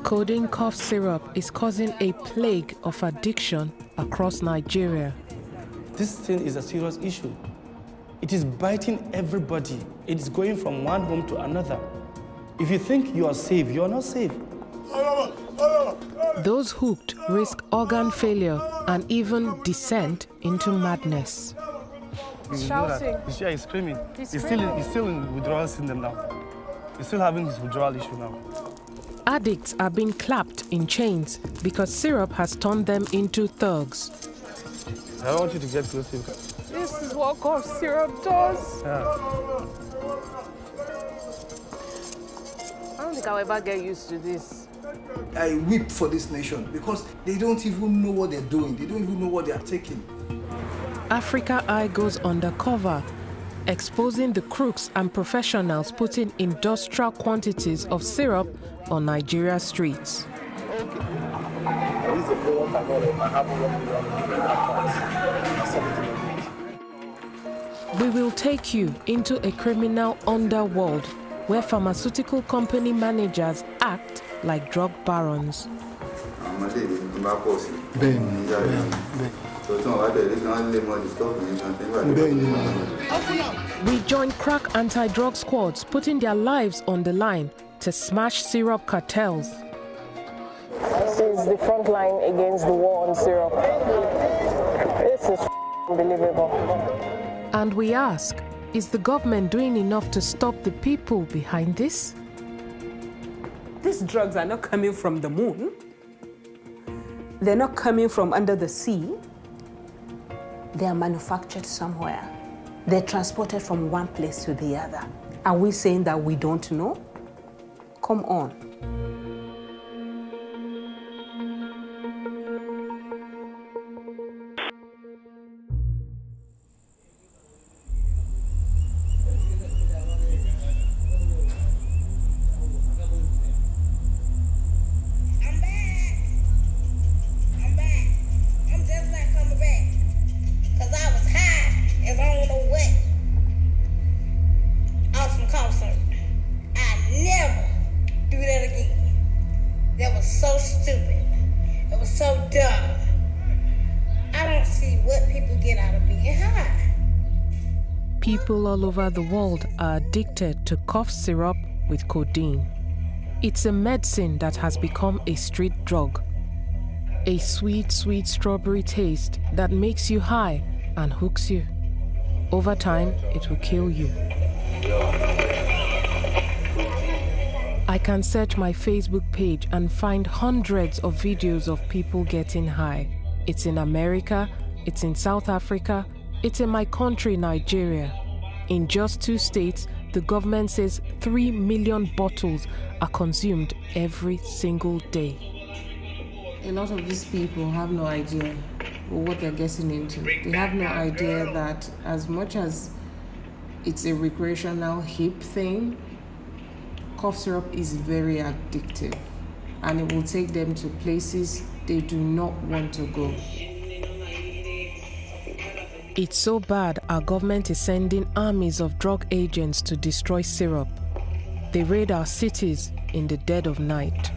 Codeine cough syrup is causing a plague of addiction across Nigeria. This thing is a serious issue. It is biting everybody. It is going from one home to another. If you think you are safe, you are not safe. Those hooked risk organ failure and even descent into madness. Shouting. Yeah, he's screaming. He's still in withdrawal syndrome now. He's still having his withdrawal issue now. Addicts are being clapped in chains because syrup has turned them into thugs. I don't want you to get close to him. This is what cough syrup does. Yeah. I don't think I'll ever get used to this. I weep for this nation because they don't even know what they're doing. They don't even know what they are taking. Africa Eye goes undercover, exposing the crooks and professionals putting industrial quantities of syrup on Nigeria streets. We will take you into a criminal underworld where pharmaceutical company managers act like drug barons. We join crack anti-drug squads putting their lives on the line to smash syrup cartels. This is the front line against the war on syrup. This is unbelievable. And we ask, is the government doing enough to stop the people behind this? These drugs are not coming from the moon. They're not coming from under the sea. They are manufactured somewhere. They're transported from one place to the other. Are we saying that we don't know? Come on. So stupid. It was so dumb. I don't see what people get out of being high. People all over the world are addicted to cough syrup with codeine. It's a medicine that has become a street drug. A sweet, sweet strawberry taste that makes you high and hooks you. Over time, it will kill you. I can search my Facebook page and find hundreds of videos of people getting high. It's in America, it's in South Africa, it's in my country, Nigeria. In just 2 states, the government says 3 million bottles are consumed every single day. A lot of these people have no idea what they're getting into. They have no idea that as much as it's a recreational hip thing, cough syrup is very addictive, and it will take them to places they do not want to go. It's so bad our government is sending armies of drug agents to destroy syrup. They raid our cities in the dead of night.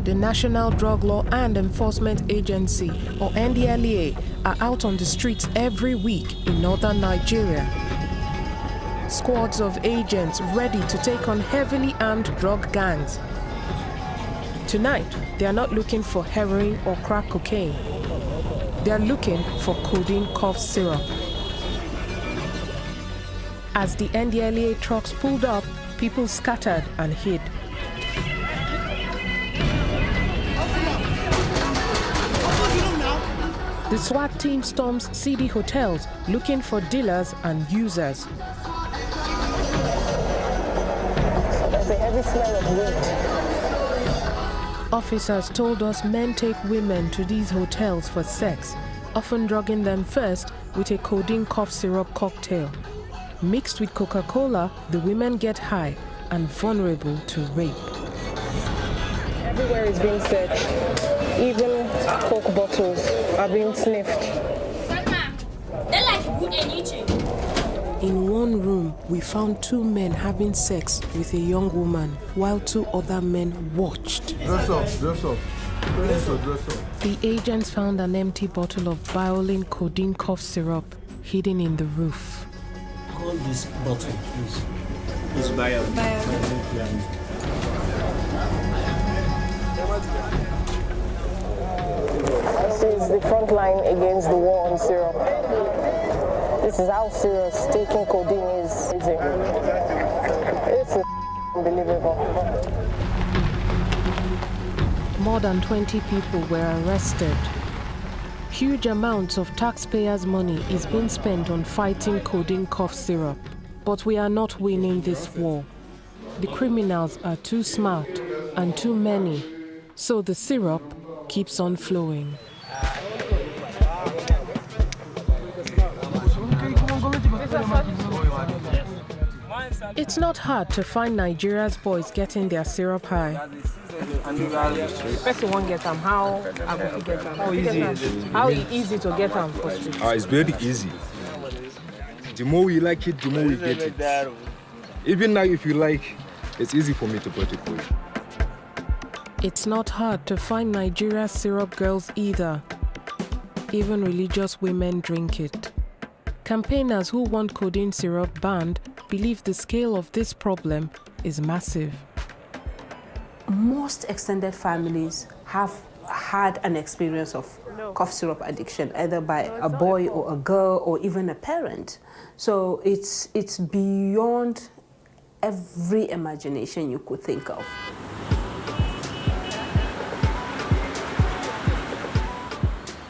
The National Drug Law and Enforcement Agency, or NDLEA, are out on the streets every week in northern Nigeria. Squads of agents ready to take on heavily armed drug gangs. Tonight, they are not looking for heroin or crack cocaine. They are looking for codeine cough syrup. As the NDLEA trucks pulled up, people scattered and hid. The SWAT team storms CD hotels looking for dealers and users. There's a heavy smell of weed. Officers told us men take women to these hotels for sex, often drugging them first with a codeine cough syrup cocktail. Mixed with Coca-Cola, the women get high and vulnerable to rape. Everywhere is being searched, even Coke bottles. bottles are being sniffed. In one room, we found 2 men having sex with a young woman, while 2 other men watched. Dress up. Dress up. The agents found an empty bottle of Violin codeine cough syrup hidden in the roof. Call this bottle, please. It's Violin. This is the front line against the war on syrup. This is how serious taking codeine is. It's unbelievable. More than 20 people were arrested. Huge amounts of taxpayers' money is being spent on fighting codeine cough syrup. But we are not winning this war. The criminals are too smart and too many, so the syrup keeps on flowing. It's not hard to find Nigeria's boys getting their syrup high. Person won't get them. How I go to get them? How easy to get them for street? It's very easy. The more we like it, the more we get it. Even now, if you like, it's easy for me to put it for you. It's not hard to find Nigeria's syrup girls either. Even religious women drink it. Campaigners who want codeine syrup banned believe the scale of this problem is massive. Most extended families have had an experience of cough syrup addiction, either by a boy or a girl or even a parent. So it's beyond every imagination you could think of.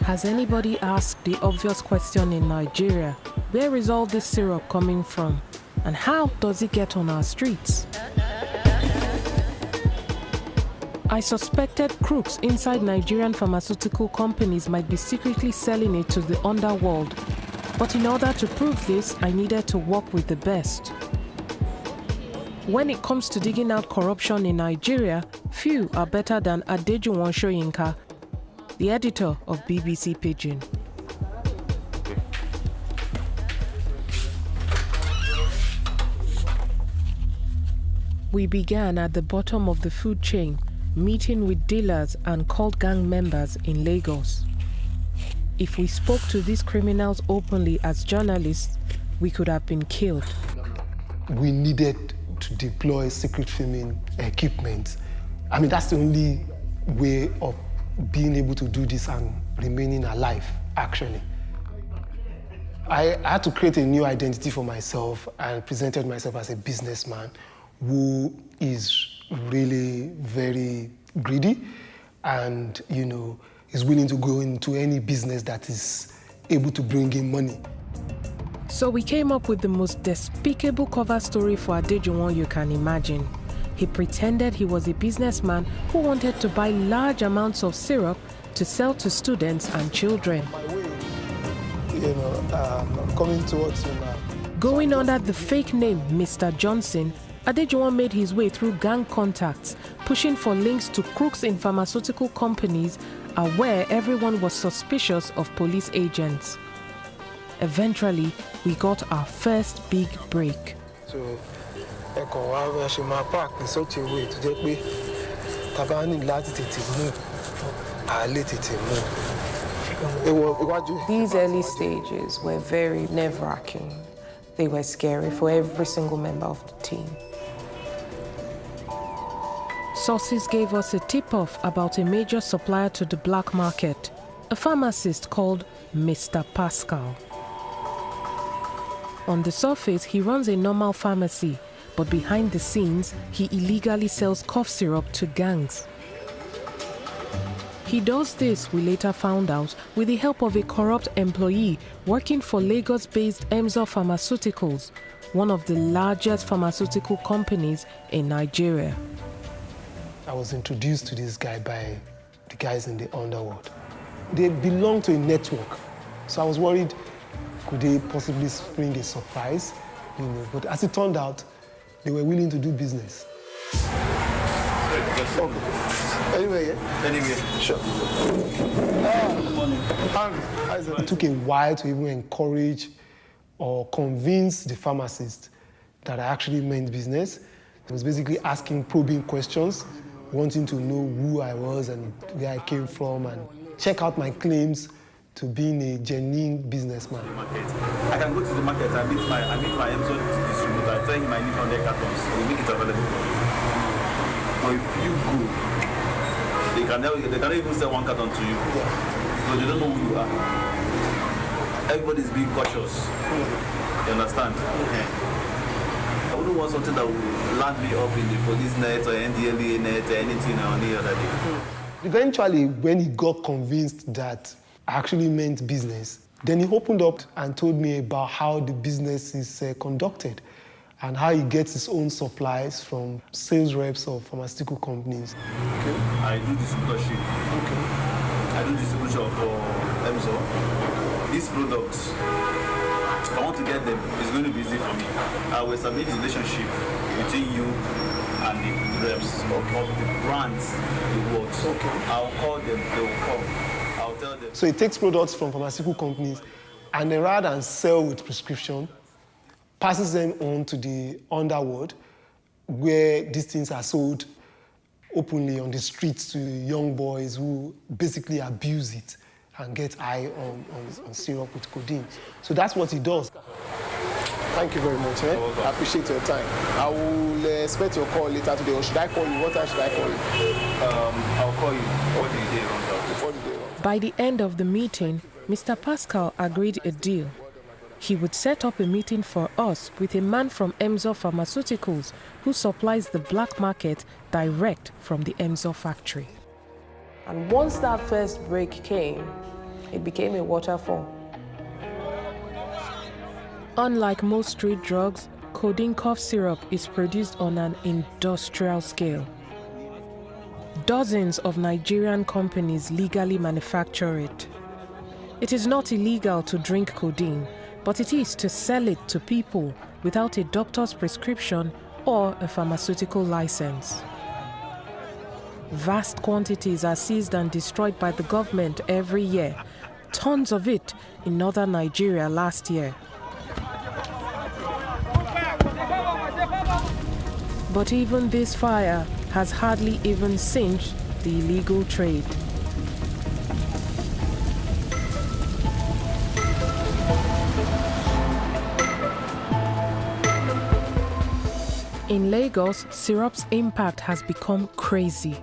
Has anybody asked the obvious question in Nigeria? Where is all this syrup coming from? And how does it get on our streets? I suspected crooks inside Nigerian pharmaceutical companies might be secretly selling it to the underworld. But in order to prove this, I needed to work with the best. When it comes to digging out corruption in Nigeria, few are better than Adejuwon Soyinka, the editor of BBC Pidgin. We began at the bottom of the food chain, meeting with dealers and cult gang members in Lagos. If we spoke to these criminals openly as journalists, we could have been killed. We needed to deploy secret filming equipment. I mean, that's the only way of being able to do this and remaining alive, actually. I had to create a new identity for myself and presented myself as a businessman who is really very greedy and, is willing to go into any business that is able to bring in money. So we came up with the most despicable cover story for Adejuwon you can imagine. He pretended he was a businessman who wanted to buy large amounts of syrup to sell to students and children. I'm coming towards you now. Going under the fake name Mr. Johnson, Adejuwon made his way through gang contacts, pushing for links to crooks in pharmaceutical companies, aware everyone was suspicious of police agents. Eventually, we got our first big break. So, I park in such a way to get me. These early stages were very nerve-wracking. They were scary for every single member of the team. Sources gave us a tip-off about a major supplier to the black market, a pharmacist called Mr. Pascal. On the surface, he runs a normal pharmacy, but behind the scenes, he illegally sells cough syrup to gangs. He does this, we later found out, with the help of a corrupt employee working for Lagos-based Emzor Pharmaceuticals, one of the largest pharmaceutical companies in Nigeria. I was introduced to this guy by the guys in the underworld. They belong to a network, so I was worried, could they possibly spring a surprise? But as it turned out, they were willing to do business. Anyway, yeah? Anyway, sure. Good morning. It took a while to even encourage or convince the pharmacist that I actually meant business. It was basically asking probing questions, wanting to know who I was and where I came from, and check out my claims to being a genuine businessman. I can go to the market and meet my Amazon distributor, tell him I need 100 cartons, we'll make it available for you. But if you go, they cannot even sell 1 carton to you. Because they don't know who you are. Everybody's being cautious. You understand? I wouldn't want something that will land me up in the police net or NDLEA net or anything on the other day. Eventually, when he got convinced that I actually meant business, then he opened up and told me about how the business is conducted and how he gets his own supplies from sales reps of pharmaceutical companies. Okay. I do distributorship. Okay. I do distribution for EMSO. These products, if I want to get them, it's going to be easy for me. I will establish a relationship between you and the reps of the brands you work. Okay. I'll call them, they will come. I'll tell them. So he takes products from pharmaceutical companies and then rather than sell with prescription, passes them on to the underworld where these things are sold openly on the streets to young boys who basically abuse it and get high on syrup with codeine. So that's what he does. Thank you very much. I appreciate your time. I will expect your call later today, or should I call you? What time should I call you? I'll call you before the day runs out. Before the day runs out. By the end of the meeting, Mr. Pascal agreed a deal. He would set up a meeting for us with a man from EMSO Pharmaceuticals who supplies the black market direct from the EMSO factory. And once that first break came, it became a waterfall. Unlike most street drugs, codeine cough syrup is produced on an industrial scale. Dozens of Nigerian companies legally manufacture it. It is not illegal to drink codeine, but it is to sell it to people without a doctor's prescription or a pharmaceutical license. Vast quantities are seized and destroyed by the government every year, tons of it in northern Nigeria last year. But even this fire has hardly even singed the illegal trade. In Lagos, syrup's impact has become crazy.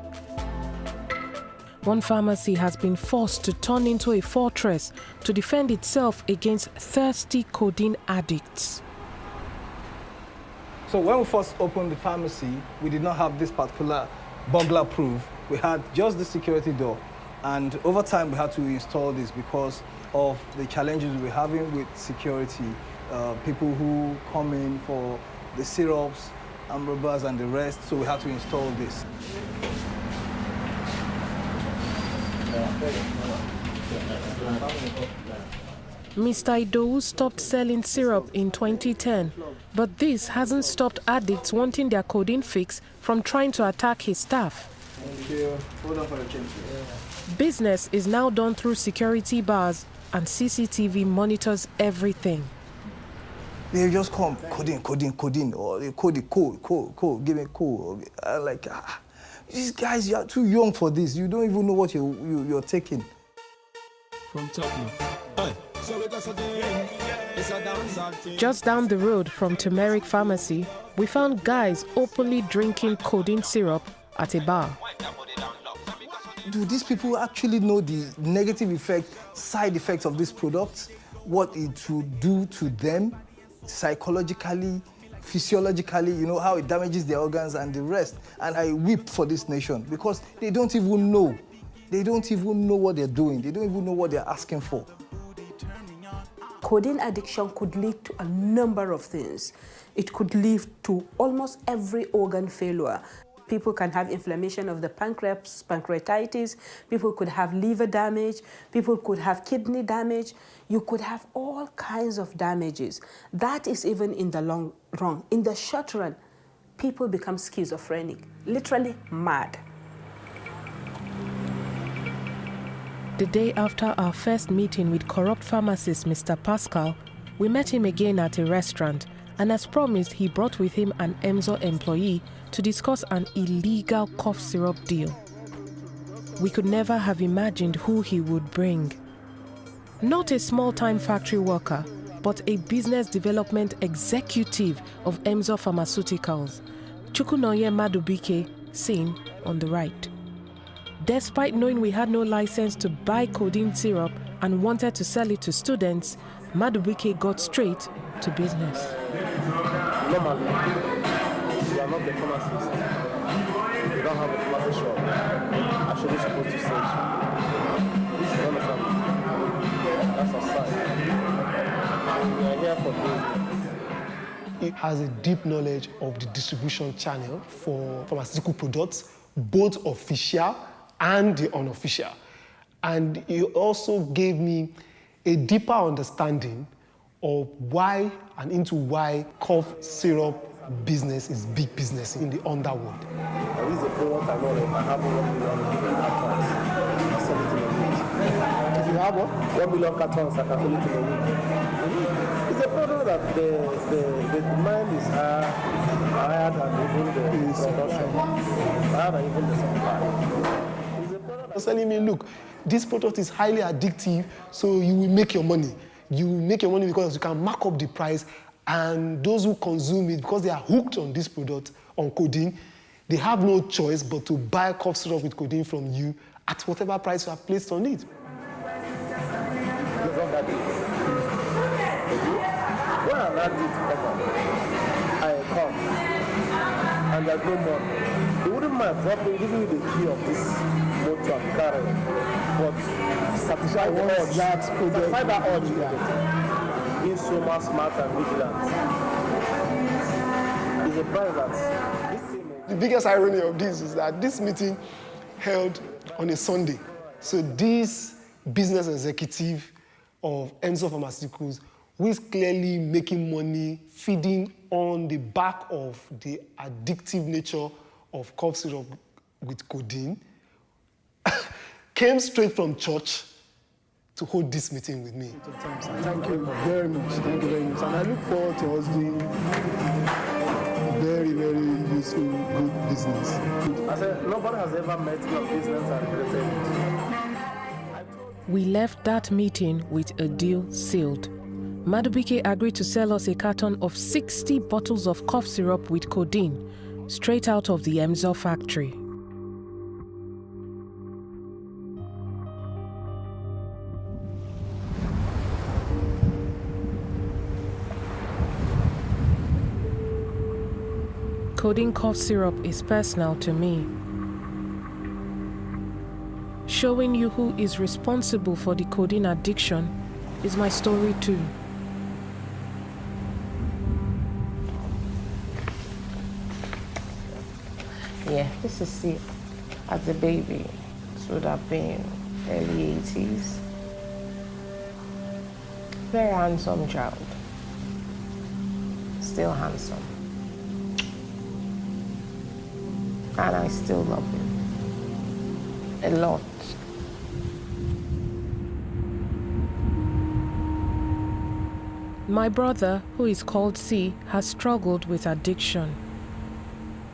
One pharmacy has been forced to turn into a fortress to defend itself against thirsty codeine addicts. So when we first opened the pharmacy, we did not have this particular burglar proof. We had just the security door. And over time, we had to install this because of the challenges we were having with security. People who come in for the syrups, armed robbers, and the rest. So we had to install this. Mr. Idowu stopped selling syrup in 2010, but this hasn't stopped addicts wanting their codeine fix from trying to attack his staff. Thank you. Hold on for the change. Business is now done through security bars and CCTV monitors everything. They just come, codeine, or they code the code, give me code. I'm like, these guys, you are too young for this. You don't even know what you're taking. From Tottenham. Just down the road from Turmeric Pharmacy, we found guys openly drinking codeine syrup at a bar. Do these people actually know the negative side effects of this product? What it will do to them psychologically, physiologically, you know, how it damages their organs and the rest. And I weep for this nation because they don't even know. They don't even know what they're doing. They don't even know what they're asking for. Codeine addiction could lead to a number of things. It could lead to almost every organ failure. People can have inflammation of the pancreas, pancreatitis. People could have liver damage. People could have kidney damage. You could have all kinds of damages. That is even in the long run. In the short run, people become schizophrenic, literally mad. The day after our first meeting with corrupt pharmacist Mr. Pascal, we met him again at a restaurant, and as promised, he brought with him an Emzor employee to discuss an illegal cough syrup deal. We could never have imagined who he would bring. Not a small-time factory worker, but a business development executive of Emzor Pharmaceuticals, Chukwunoye Madubike, seen on the right. Despite knowing we had no license to buy codeine syrup and wanted to sell it to students, Madubike got straight to business. Normally, you are not a pharmacist. You don't have a pharmacy shop. Actually, supposed to sell to. You understand? That's a sign. So we are here for business. He has a deep knowledge of the distribution channel for pharmaceutical products, both official and the unofficial. And he also gave me a deeper understanding of why and into why cough syrup business is big business in the underworld. This is a product I know if I have 1 million cartons, I sell it in a week. If you have what? 1 million cartons, I can sell it in a week. It's a product that the demand is higher than even the production, higher than even the supply. Telling me, look, this product is highly addictive, so you will make your money. You will make your money because you can mark up the price, and those who consume it, because they are hooked on this product, on codeine, they have no choice but to buy cough syrup with codeine from you at whatever price you have placed on it. When an addict comes, I come, and there's no money. They wouldn't mind dropping, giving you the key of this motor and car, but satisfy the urge. Satisfy that urge. Being so much smart and vigilant is a price that this thing. The biggest irony of this is that this meeting held on a Sunday. So this business executive of Emzor Pharmaceuticals, who is clearly making money, feeding on the back of the addictive nature of cough syrup with codeine, came straight from church to hold this meeting with me. Thank you very much. Thank you very much. And I look forward to us doing very, very useful, good business. I said, nobody has ever met me on business and regretted it. We left that meeting with a deal sealed. Madubike agreed to sell us a carton of 60 bottles of cough syrup with codeine, straight out of the Emzor factory. Codeine cough syrup is personal to me. Showing you who is responsible for the codeine addiction is my story too. Yeah, this is it. As a baby, it would have been early 80s. Very handsome child. Still handsome. And I still love him. A lot. My brother, who is called C, has struggled with addiction.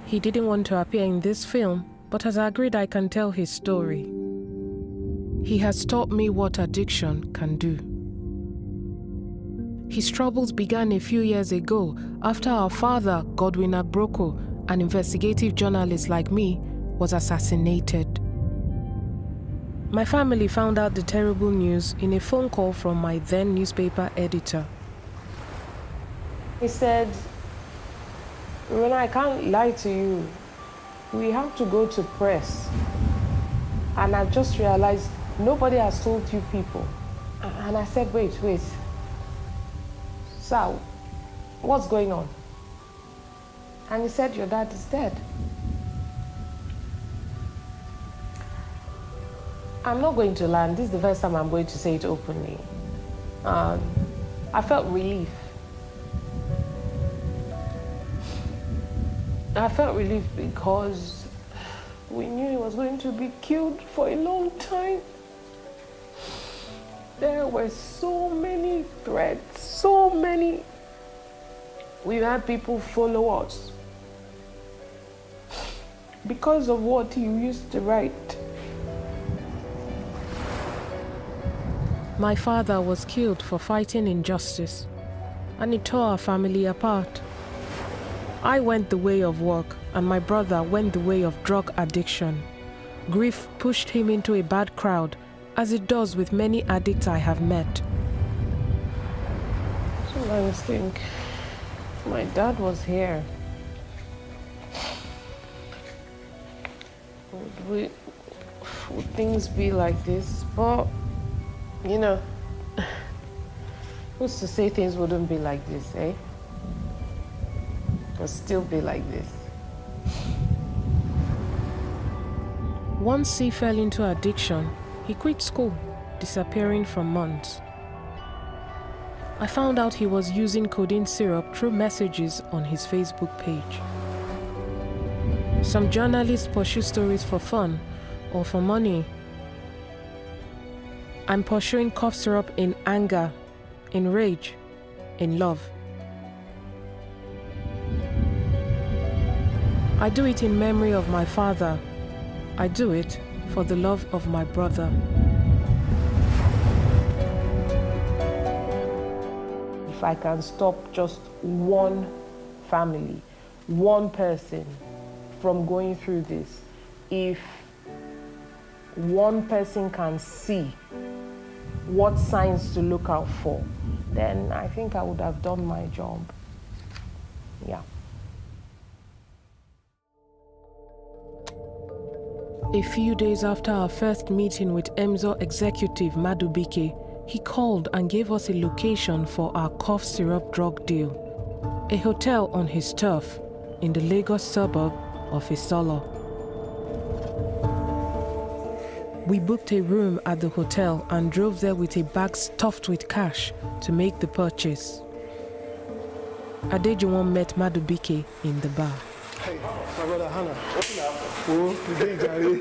He didn't want to appear in this film, but has agreed I can tell his story. He has taught me what addiction can do. His troubles began a few years ago after our father, Godwin Agboko, an investigative journalist like me, was assassinated. My family found out the terrible news in a phone call from my then newspaper editor. He said, "Rona, I can't lie to you. We have to go to press. And I just realized nobody has told you people." And I said, wait. Sir, what's going on? And he said, your dad is dead. I'm not going to lie. This is the first time I'm going to say it openly. I felt relief. I felt relief because we knew he was going to be killed for a long time. There were so many threats, so many. We've had people follow us because of what you used to write. My father was killed for fighting injustice, and it tore our family apart. I went the way of work, and my brother went the way of drug addiction. Grief pushed him into a bad crowd, as it does with many addicts I have met. Sometimes think, if my dad was here, would things be like this? But, you know, who's to say things wouldn't be like this, eh? Or still be like this. Once he fell into addiction, he quit school, disappearing for months. I found out he was using codeine syrup through messages on his Facebook page. Some journalists pursue stories for fun or for money. I'm pursuing cough syrup in anger, in rage, in love. I do it in memory of my father. I do it for the love of my brother. If I can stop just one family, one person from going through this, if one person can see what signs to look out for, then I think I would have done my job. Yeah. A few days after our first meeting with Emzo executive Madubike, he called and gave us a location for our cough syrup drug deal. A hotel on his turf in the Lagos suburb of Isolo. We booked a room at the hotel and drove there with a bag stuffed with cash to make the purchase. Adejuwon met Madubike in the bar. Hey, my brother Hannah. Oh, the day, Jerry.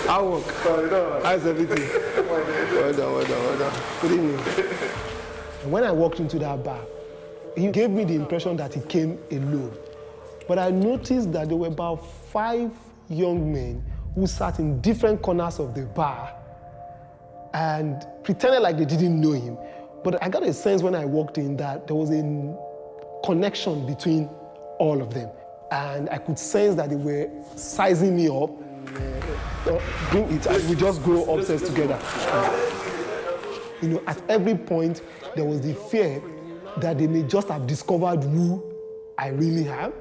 I work. How's everything? Well done. Good evening. When I walked into that bar, he gave me the impression that he came alone. But I noticed that there were about 5 young men who sat in different corners of the bar and pretended like they didn't know him. But I got a sense when I walked in that there was a connection between all of them. And I could sense that they were sizing me up. Bring it, and we just go upstairs together. You know, at every point, there was the fear that they may just have discovered who I really am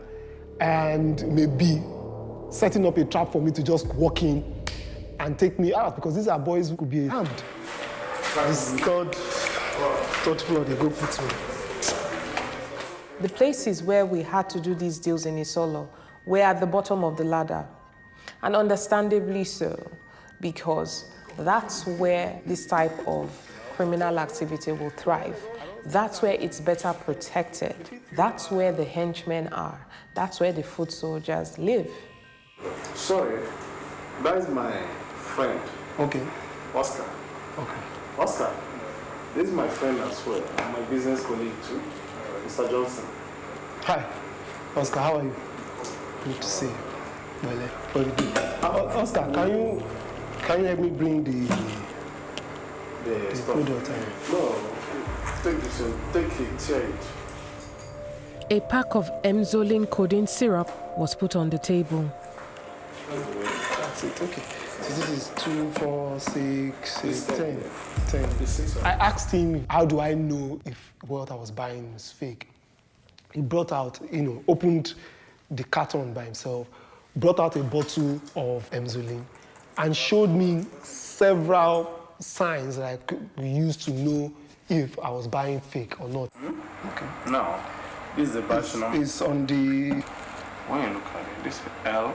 and maybe setting up a trap for me to just walk in and take me out, because these are boys who could be harmed. This third floor, they go put me. The places where we had to do these deals in Isolo were at the bottom of the ladder. And understandably so, because that's where this type of criminal activity will thrive. That's where it's better protected. That's where the henchmen are. That's where the foot soldiers live. Sorry, that is my friend. Okay. Oscar. Okay. Oscar, this is my friend as well, and my business colleague too, Mr. Johnson. Hi, Oscar, how are you? Good to see you. Well, Oscar, can you help me bring the stuff? Product? No, take this one, take it, tear it. A pack of Emzolin codeine syrup was put on the table. That's it, okay. So this is 2, 4, 6, 10. I asked him, how do I know if what I was buying was fake? He brought out, opened the carton by himself, brought out a bottle of Emzolin, and showed me several signs that I could use to know if I was buying fake or not. Okay. Now, this is the batch number. It's on the... When you look at it, this is L.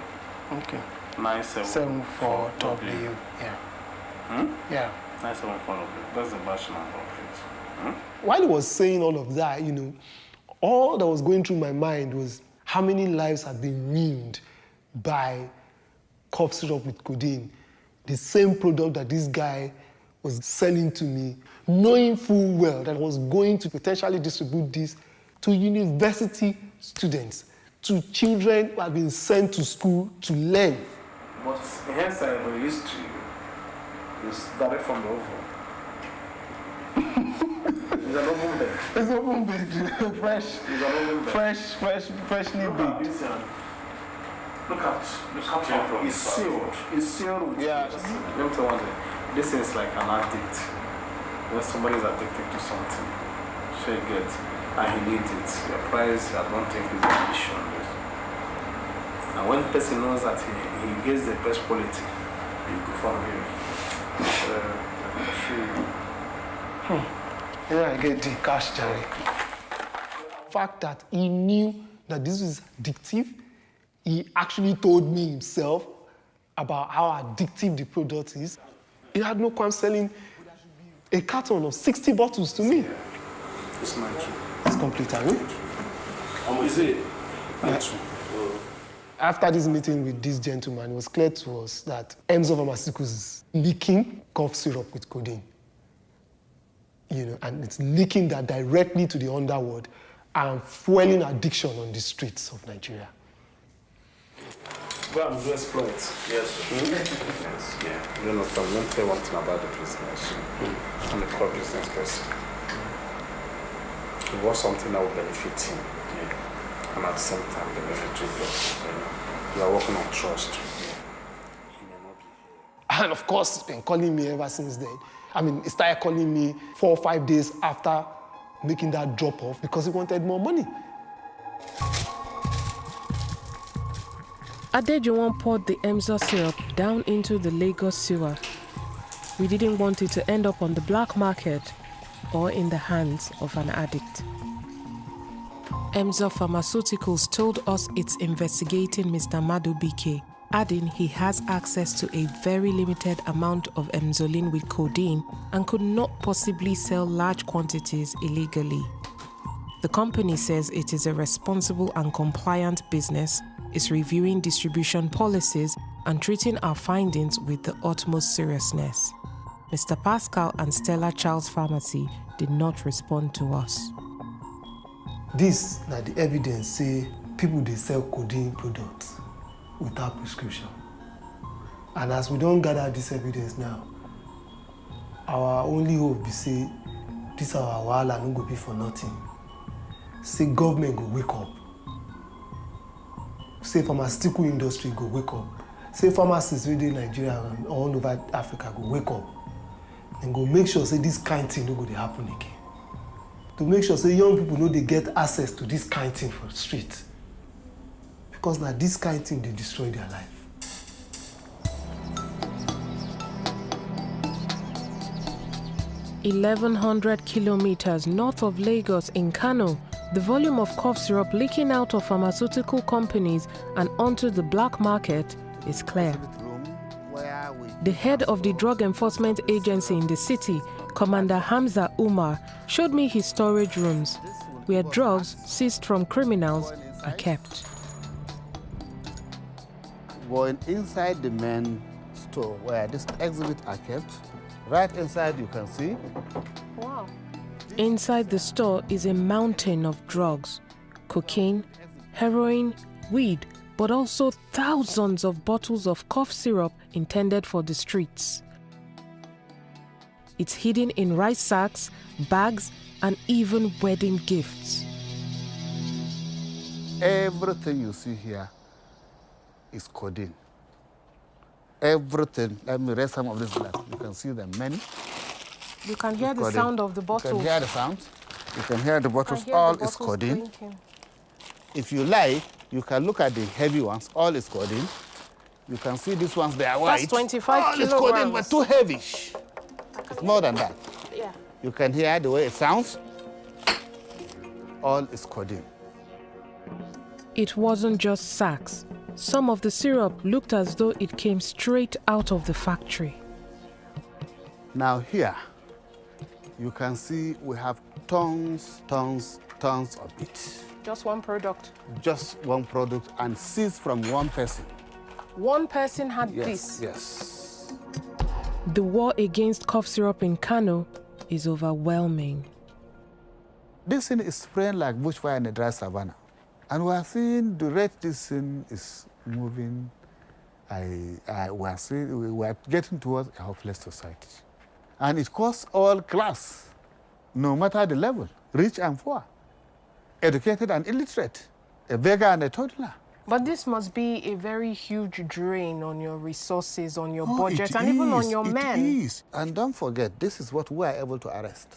Okay. 974W. Yeah. Yeah. 974W. That's the batch number of it. While he was saying all of that, all that was going through my mind was, How many lives have been ruined by cough syrup with codeine? The same product that this guy was selling to me, knowing full well that I was going to potentially distribute this to university students, to children who have been sent to school to learn. But hence I released to you. You started from the oven. It's an oven bed. It's an oven bed. Fresh. It's an oven bed. Freshly baked. Look at how it's sealed. It's sealed with Let me tell you one thing. This is like an addict. When somebody is addicted to something, so you get, and he needs it. The price, I don't think is an issue on this. And when the person knows that he gets the best quality, you go from him. Yeah, I get the cash, Jerry. The fact that he knew that this was addictive, he actually told me himself about how addictive the product is. He had no qualm selling a carton of 60 bottles to me. It's not true. It's complete, I mean. How much is it? Yeah. After this meeting with this gentleman, it was clear to us that Emzo Pharmaceuticals is leaking cough syrup with codeine. You know, and it's leaking that directly to the underworld and fueling addiction on the streets of Nigeria. Go and do exploits. Yes, sir. Yes, yeah. You understand, let me tell you one thing about the business. I'm a core business person. It was something that would benefit him. Yeah. And at the same time, benefit you. You are working on trust. Yeah. He may not be here. And of course, he's been calling me ever since then. I mean, he started calling me 4 or 5 days after making that drop-off because he wanted more money. Adejuwon poured the Emzo syrup down into the Lagos sewer. We didn't want it to end up on the black market or in the hands of an addict. Emzo Pharmaceuticals told us it's investigating Mr. Madubike, adding he has access to a very limited amount of Emzoline with codeine and could not possibly sell large quantities illegally. The company says it is a responsible and compliant business, is reviewing distribution policies and treating our findings with the utmost seriousness. Mr. Pascal and Stella Charles Pharmacy did not respond to us. This, like the evidence, say people they sell codeine products without prescription. And as we don't gather this evidence now, our only hope is say this our wahala no go be for nothing. Say government go wake up. Say pharmaceutical industry go wake up. Say pharmacists within Nigeria and all over Africa go wake up. And go make sure say this kind thing no go dey happen again. To make sure say young people know they get access to this kind thing for the street. Because now this kind thing they destroy their life. "1,100 kilometers north of Lagos in Kano, the volume of cough syrup leaking out of pharmaceutical companies and onto the black market is clear. The head of the Drug Enforcement Agency in the city, Commander Hamza Umar, showed me his storage rooms, where drugs seized from criminals are kept. Going inside the main store where these exhibits are kept, right inside you can see. Wow. Inside the store is a mountain of drugs, cocaine, heroin, weed, but also thousands of bottles of cough syrup intended for the streets. It's hidden in rice sacks, bags, and even wedding gifts. Everything you see here is codeine. Everything. Let me raise some of this glass. You can see them many. You can hear the sound of the bottles. You can hear the sound. You can hear the bottles. All is codeine. If you like, you can look at the heavy ones. All is codeine. You can see these ones, they are white. That's 25 all kilograms. All is codeine, but too heavy. It's more than that. Yeah. You can hear the way it sounds. All is codeine. It wasn't just sacks. Some of the syrup looked as though it came straight out of the factory. Now here, you can see we have tons of it. Just one product? Just one product and seized from one person. One person had Yes, this? yes. The war against cough syrup in Kano is overwhelming. This thing is spreading like bushfire in a dry savanna. And we are seeing the rate this thing is moving. We are getting towards a hopeless society. And it costs all class, no matter the level, rich and poor, educated and illiterate, a beggar and a toddler. But this must be a very huge drain on your resources, on your budget, and even on your men. It is. And don't forget, this is what we are able to arrest.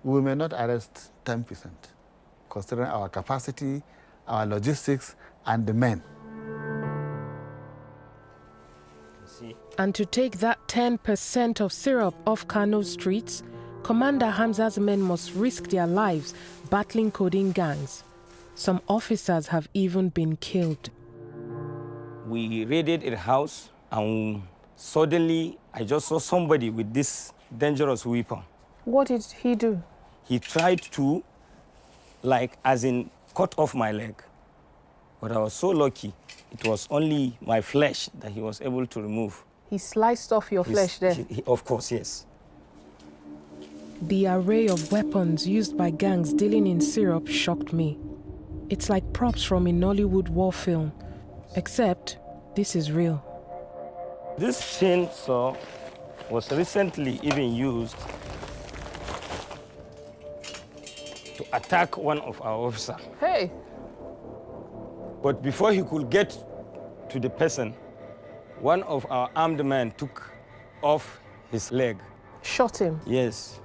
We may not arrest 10%, considering our capacity, our logistics, and the men. And to take that 10% of syrup off Kano streets, Commander Hamza's men must risk their lives battling codeine gangs. Some officers have even been killed. We raided a house and suddenly I just saw somebody with this dangerous weapon. What did he do? He tried to, cut off my leg. But I was so lucky, it was only my flesh that he was able to remove. He sliced off your flesh there? Of course, yes. The array of weapons used by gangs dealing in syrup shocked me. It's like props from a Nollywood war film, except this is real. This chainsaw was recently even used to attack one of our officers. Hey! But before he could get to the person, one of our armed men took off his leg. Shot him? Yes.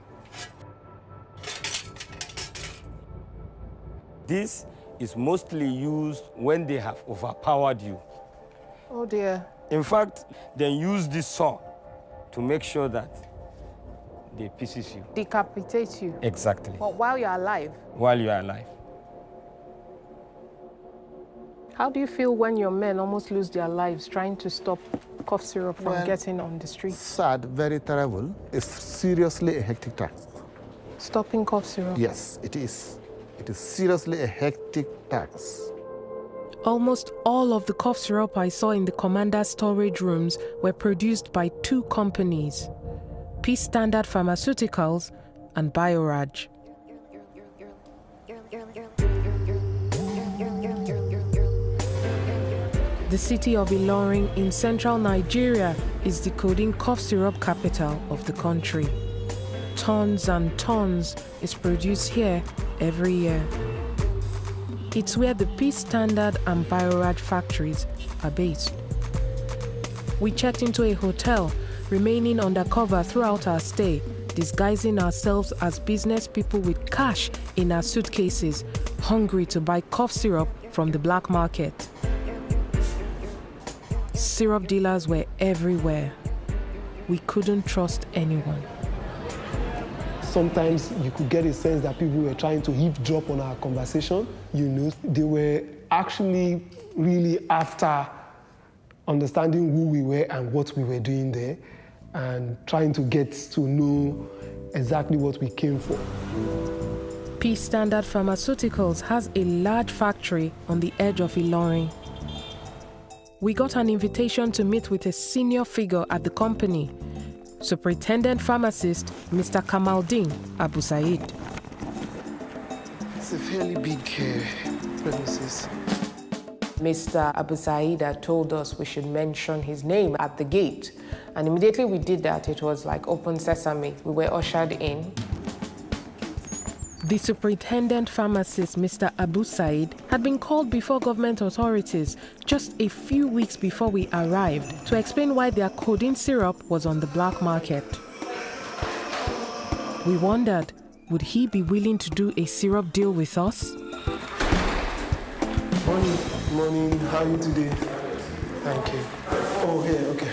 This is mostly used when they have overpowered you. Oh dear. In fact, they use this saw to make sure that they pieces you. Decapitate you? Exactly. But while you're alive? While you are alive. How do you feel when your men almost lose their lives trying to stop cough syrup from getting on the street? Sad, very terrible. It's seriously a hectic task. Stopping cough syrup? Yes, it is. It is seriously a hectic task. Almost all of the cough syrup I saw in the commander's storage rooms were produced by two companies, Peace Standard Pharmaceuticals and Bioraj. The city of Ilorin in central Nigeria is the codeine cough syrup capital of the country. Tons and tons is produced here every year. It's where the Peace Standard and Bioraj factories are based. We checked into a hotel, remaining undercover throughout our stay, disguising ourselves as business people with cash in our suitcases, hungry to buy cough syrup from the black market. Syrup dealers were everywhere. We couldn't trust anyone. Sometimes you could get a sense that people were trying to eavesdrop on our conversation. You know, they were actually really after understanding who we were and what we were doing there and trying to get to know exactly what we came for. Peace Standard Pharmaceuticals has a large factory on the edge of Ilorin. We got an invitation to meet with a senior figure at the company, Superintendent Pharmacist Mr. Kamaldeen Abu Said. It's a fairly big premises. Mr. Abu Said had told us we should mention his name at the gate. And immediately we did that, it was like open sesame. We were ushered in. The superintendent pharmacist, Mr. Abu Said, had been called before government authorities just a few weeks before we arrived to explain why their codeine syrup was on the black market. We wondered, would he be willing to do a syrup deal with us? Morning. Morning. How are you today? Thank you. Oh, here, okay.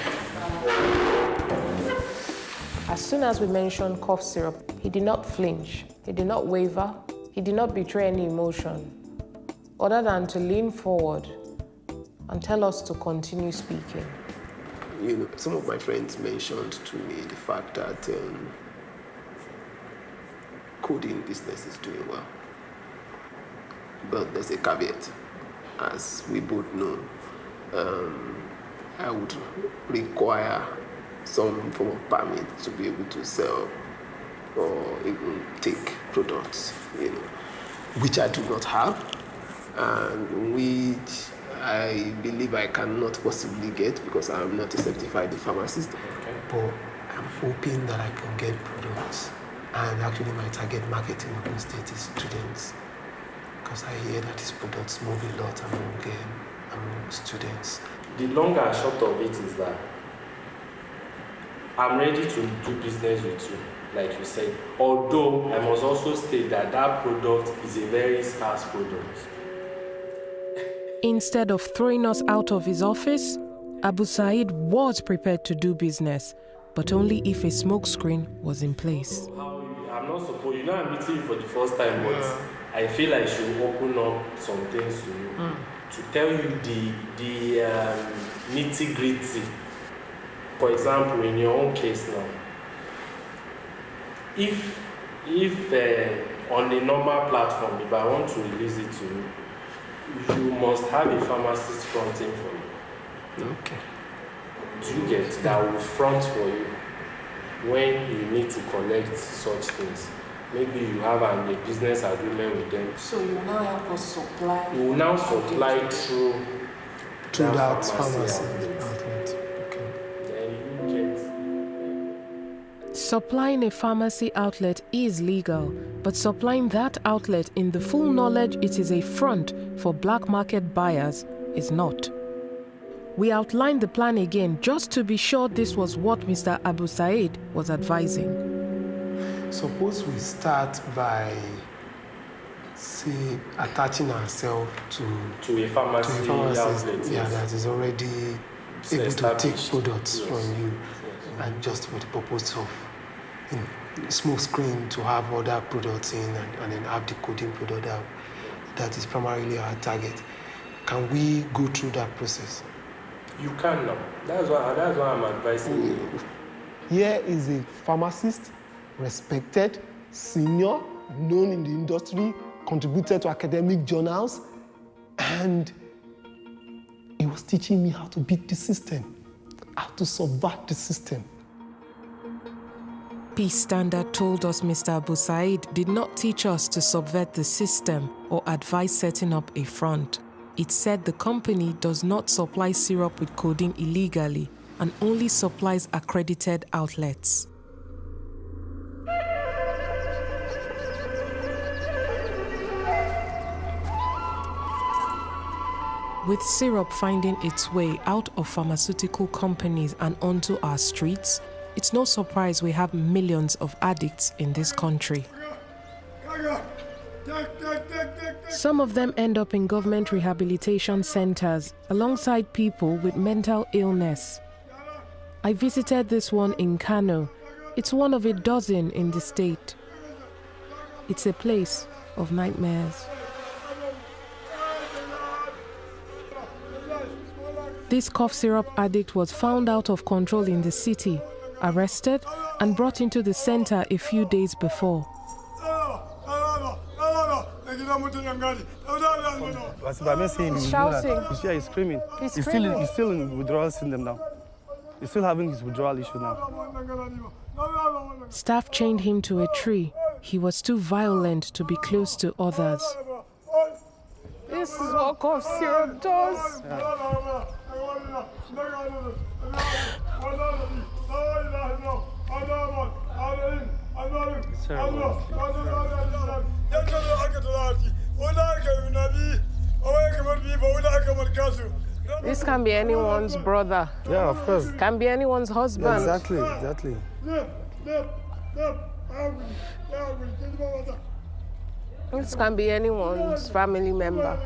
As soon as we mentioned cough syrup, he did not flinch. He did not waver. He did not betray any emotion, other than to lean forward and tell us to continue speaking. You know, some of my friends mentioned to me the fact that codeine business is doing well. But there's a caveat. As we both know, I would require some form of permit to be able to sell or even take products, which I do not have, and which I believe I cannot possibly get because I am not a certified pharmacist. But I'm hoping that I can get products, and actually my target market in Ogun State is students, because I hear that these products move a lot among students. The long and short of it is that I'm ready to do business with you, like you said. Although I must also state that that product is a very scarce product. Instead of throwing us out of his office, Abu Said was prepared to do business, but only if a smokescreen was in place. I'm not supposed, I'm meeting you for the first time, but I feel I should open up some things to you, to tell you the nitty-gritty. For example, in your own case now, if on a normal platform, if I want to release it to you, you must have a pharmacist fronting for you. Okay. Do you get that will front for you when you need to collect such things? Maybe you have a business agreement with them. So you now help us supply? You will now supply through that pharmacy outlet. Then you get... Supplying a pharmacy outlet is legal, but supplying that outlet in the full knowledge it is a front for black market buyers is not. We outlined the plan again just to be sure this was what Mr. Abu Said was advising. Suppose we start by, say, attaching ourselves to a pharmacy outlet, that is already able to take products from you, and just for the purpose of smoke screen to have other products in and then have the codeine product out. That is primarily our target. Can we go through that process? You can now. That's why I'm advising you. Here is a pharmacist, respected, senior, known in the industry, contributed to academic journals, and he was teaching me how to beat the system, how to subvert the system. Peace Standard told us Mr. Abu Said did not teach us to subvert the system or advise setting up a front. It said the company does not supply syrup with codeine illegally and only supplies accredited outlets. With syrup finding its way out of pharmaceutical companies and onto our streets, it's no surprise we have millions of addicts in this country. Some of them end up in government rehabilitation centers alongside people with mental illness. I visited this one in Kano. It's one of a dozen in the state. It's a place of nightmares. This cough syrup addict was found out of control in the city, arrested and brought into the center a few days before. He's shouting. He's screaming. He's still in withdrawal syndrome now. He's still having his withdrawal issue now. Staff chained him to a tree. He was too violent to be close to others. This is what cough syrup does. This can be anyone's brother. Yeah, of course. Can be anyone's husband. Yeah, exactly. This can be anyone's family member.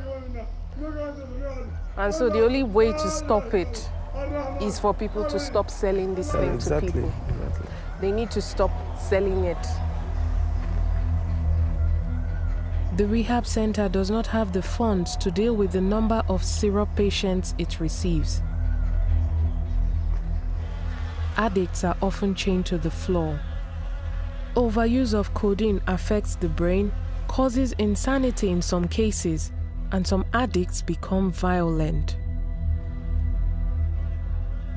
And so the only way to stop it is for people to stop selling this thing to people. Exactly. They need to stop selling it. The rehab center does not have the funds to deal with the number of syrup patients it receives. Addicts are often chained to the floor. Overuse of codeine affects the brain, causes insanity in some cases, and some addicts become violent.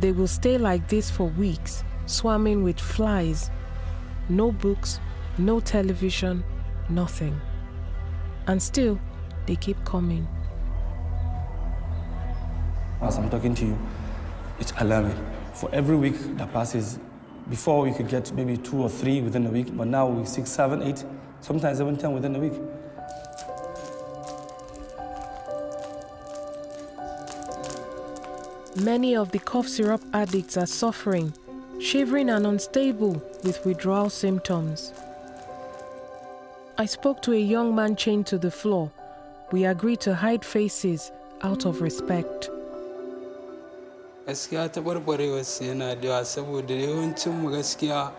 They will stay like this for weeks, swarming with flies. No books, no television, nothing. And still, they keep coming. As I'm talking to you, it's alarming. For every week that passes, before we could get maybe 2 or 3 within a week, but now we 6, 7, 8, sometimes even 10 within a week. Many of the cough syrup addicts are suffering, shivering and unstable with withdrawal symptoms. I spoke to a young man chained to the floor. We agreed to hide faces out of respect. Gaskiya taɓarɓarewar yana da yawa saboda yawancin mu gaskiya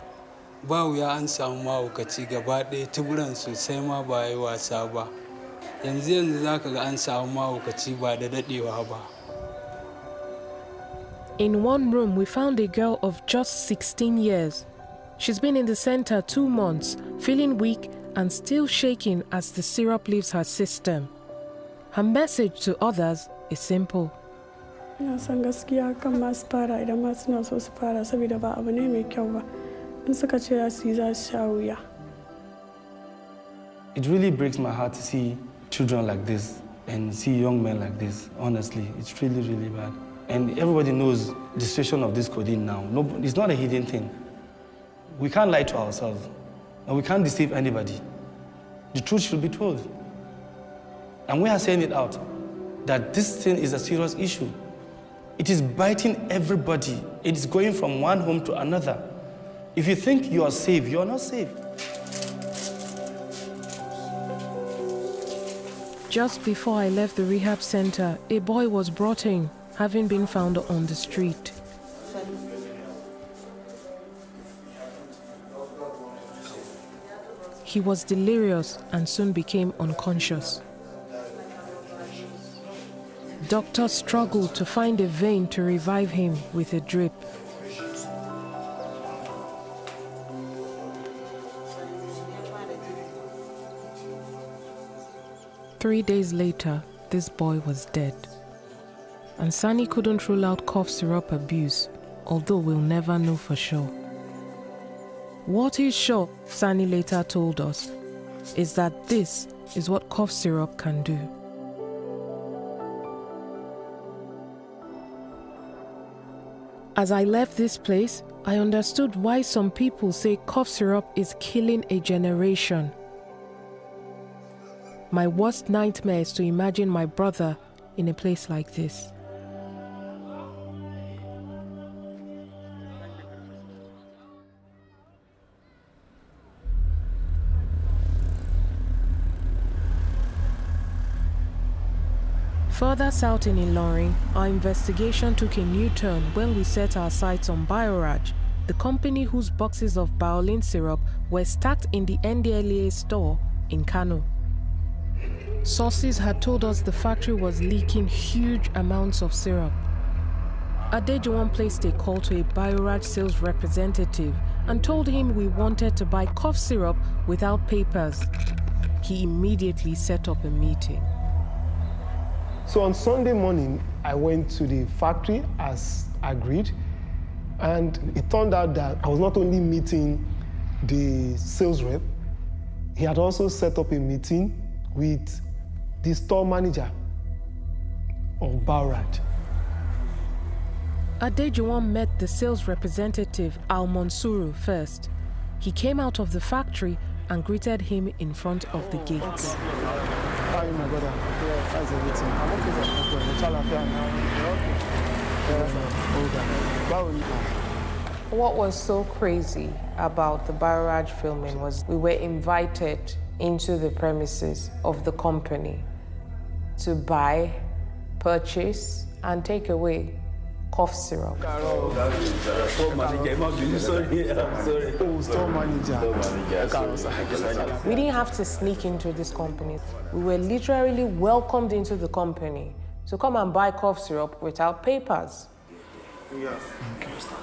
ba wuya an samu mahaukaci gaba ɗaya tuburan sosai ma ba yi wasa ba. Yanzu za ka ga an samu mahaukaci ba da daɗewa ba. In one room, we found a girl of just 16 years. She's been in the center 2 months, feeling weak and still shaking as the syrup leaves her system. Her message to others is simple. Ina san gaskiya kan masu fara idan ma suna so su fara saboda ba abu ne mai kyau ba. In suka ce za su yi za su sha wuya. It really breaks my heart to see children like this and see young men like this. Honestly, it's really, really bad. And everybody knows the situation of this codeine now. No, it's not a hidden thing. We can't lie to ourselves, and we can't deceive anybody. The truth should be told. And we are saying it out, that this thing is a serious issue. It is biting everybody. It is going from one home to another. If you think you are safe, you are not safe. Just before I left the rehab center, a boy was brought in, having been found on the street. He was delirious and soon became unconscious. Doctors struggled to find a vein to revive him with a drip. Three days later, this boy was dead. And Sani couldn't rule out cough syrup abuse, although we'll never know for sure. What is sure, Sani later told us, is that this is what cough syrup can do. As I left this place, I understood why some people say cough syrup is killing a generation. My worst nightmare is to imagine my brother in a place like this. Further south in Ilorin, our investigation took a new turn when we set our sights on Bioraj, the company whose boxes of Biolin syrup were stacked in the NDLEA store in Kano. Sources had told us the factory was leaking huge amounts of syrup. Adejuwon placed a call to a Bioraj sales representative and told him we wanted to buy cough syrup without papers. He immediately set up a meeting. So on Sunday morning, I went to the factory as agreed, and it turned out that I was not only meeting the sales rep, he had also set up a meeting with the store manager of Bioraj. Adejuwon met the sales representative Al Monsuru first. He came out of the factory and greeted him in front of the gate. How are you, my brother? How's everything? What was so crazy about the Bioraj filming was we were invited into the premises of the company to buy, purchase, and take away cough syrup. We didn't have to sneak into this company. We were literally welcomed into the company to come and buy cough syrup without papers. Yes.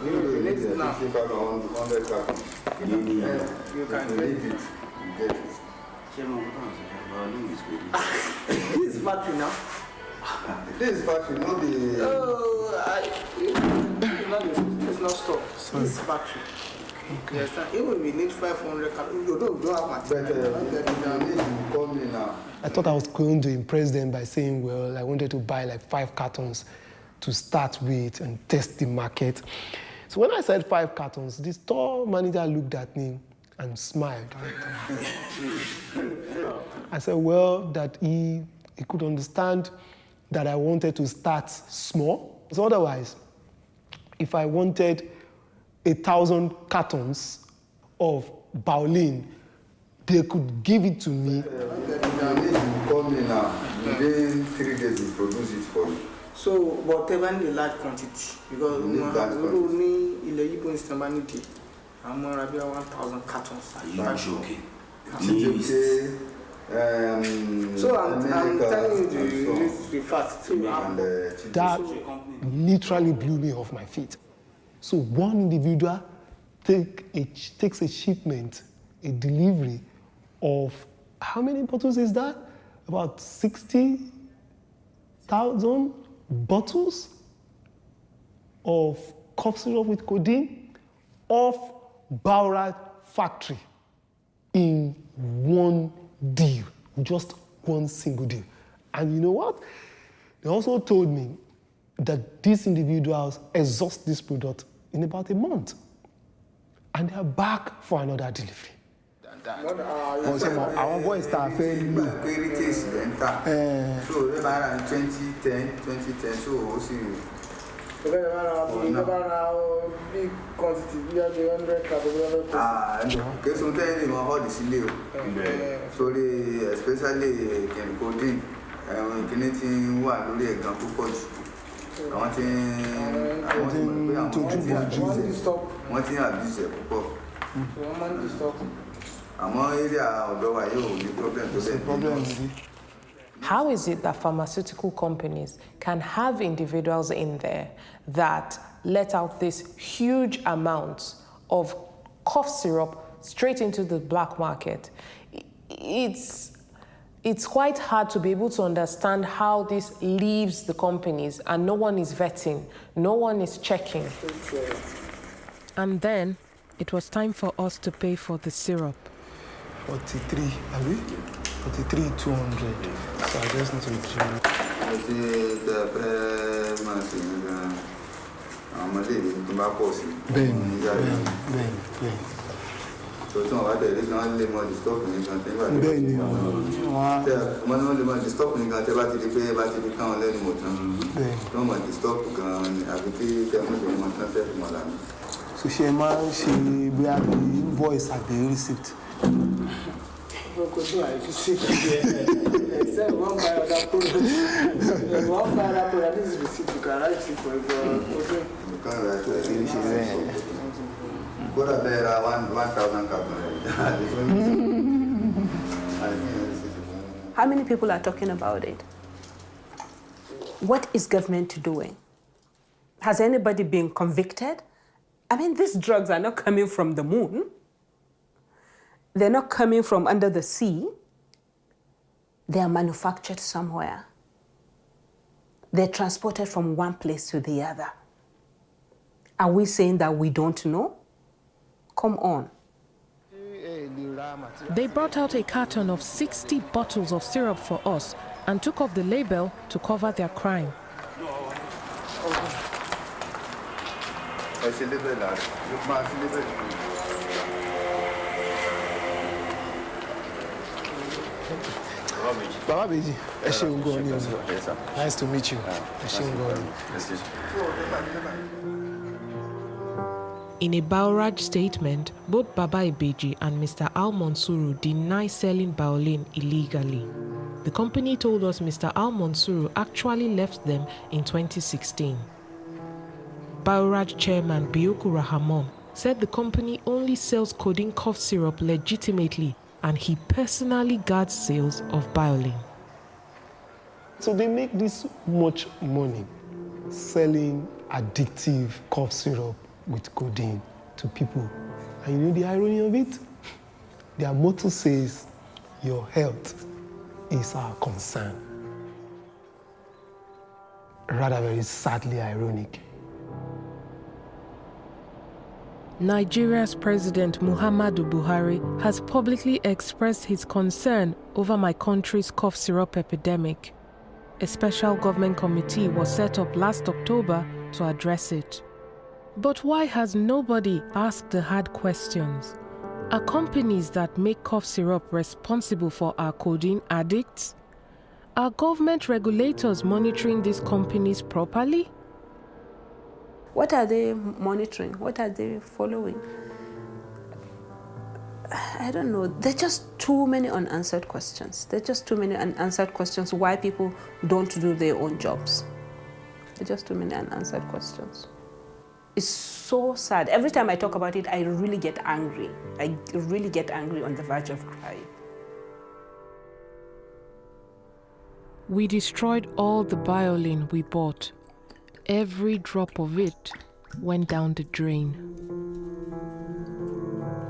You can leave it. You get it. This is factory now. This is factory, not the... it's not stock. This is factory. Okay. Yes, even we need 500 calories. You don't have much. But call me now. I thought I was going to impress them by saying, well, I wanted to buy like 5 cartons to start with and test the market. So when I said 5 cartons, the store manager looked at me and smiled. I said, well, that he could understand that I wanted to start small. So otherwise, if I wanted 1,000 cartons of Baolin, they could give it to me. You call me now. Within 3 days, we produce it for you. So, whatever in the large quantity, because we need in the Igbo instance, I'm going to be 1,000 cartons. Are you joking? So I'm telling you the fact. That literally blew me off my feet. So one individual takes a shipment, a delivery of, how many bottles is that? About 60,000 bottles of cough syrup with codeine off Bauraj factory in one deal, just one single deal. And you know what? They also told me that these individuals exhaust this product in about a month. And they are back for another delivery. Our boys start failing. So, around 2010, so we'll see. Big quantity, we have 100 okay, sometimes they want all the silly. So, especially codeine, anything one, do example coach. I want to stop. One thing I've used it before. So, I want to stop. I'm area, although I have the problem. How is it that pharmaceutical companies can have individuals in there that let out this huge amounts of cough syrup straight into the black market? It's quite hard to be able to understand how this leaves the companies and no one is vetting, no one is checking. And then it was time for us to pay for the syrup. 43, are we? 43,200. So I just need to retrieve it. Ben. So it's not the more stock in the stock in the so she bear the invoice at the receipt. How many people are talking about it? What is government doing? Has anybody been convicted? I mean, these drugs are not coming from the moon. They're not coming from under the sea. They are manufactured somewhere. They're transported from one place to the other. Are we saying that we don't know? Come on. They brought out a carton of 60 bottles of syrup for us and took off the label to cover their crime. Baba Beji, nice to meet you. In a Bauraj statement, both Baba Ibeji and Mr. Al Monsuru deny selling Baolin illegally. The company told us Mr. Al Monsuru actually left them in 2016. Bauraj chairman Bioku Rahamon said the company only sells codeine cough syrup legitimately and he personally guards sales of Baolin. So they make this much money selling addictive cough syrup with codeine to people. And you know the irony of it? Their motto says, your health is our concern. Rather very sadly ironic. Nigeria's President Muhammadu Buhari has publicly expressed his concern over my country's cough syrup epidemic. A special government committee was set up last October to address it. But why has nobody asked the hard questions? Are companies that make cough syrup responsible for our codeine addicts? Are government regulators monitoring these companies properly? What are they monitoring? What are they following? I don't know. There are just too many unanswered questions. There are just too many unanswered questions why people don't do their own jobs. There are just too many unanswered questions. It's so sad. Every time I talk about it, I really get angry. I really get angry on the verge of crying. We destroyed all the biolin we bought. Every drop of it went down the drain.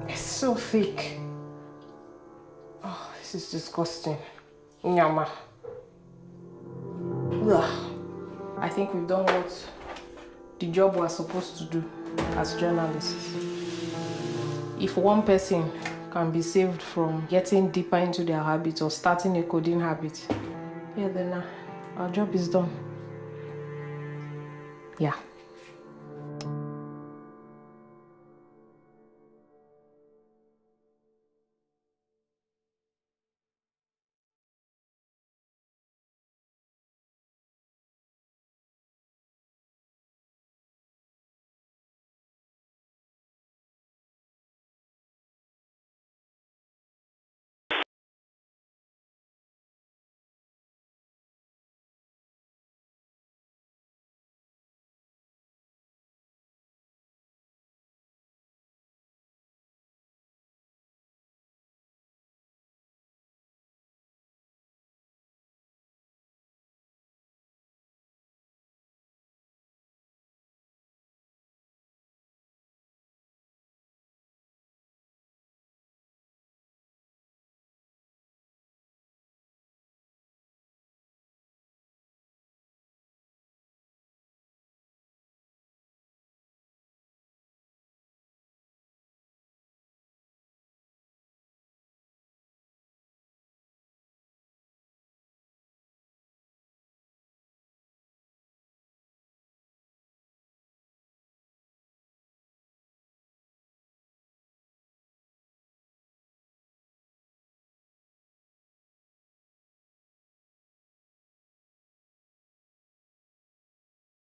It's so thick. Oh, this is disgusting. Nyama. Ugh. I think we've done what the job we're supposed to do as journalists. If one person can be saved from getting deeper into their habit or starting a codeine habit, yeah, then our job is done. Yeah.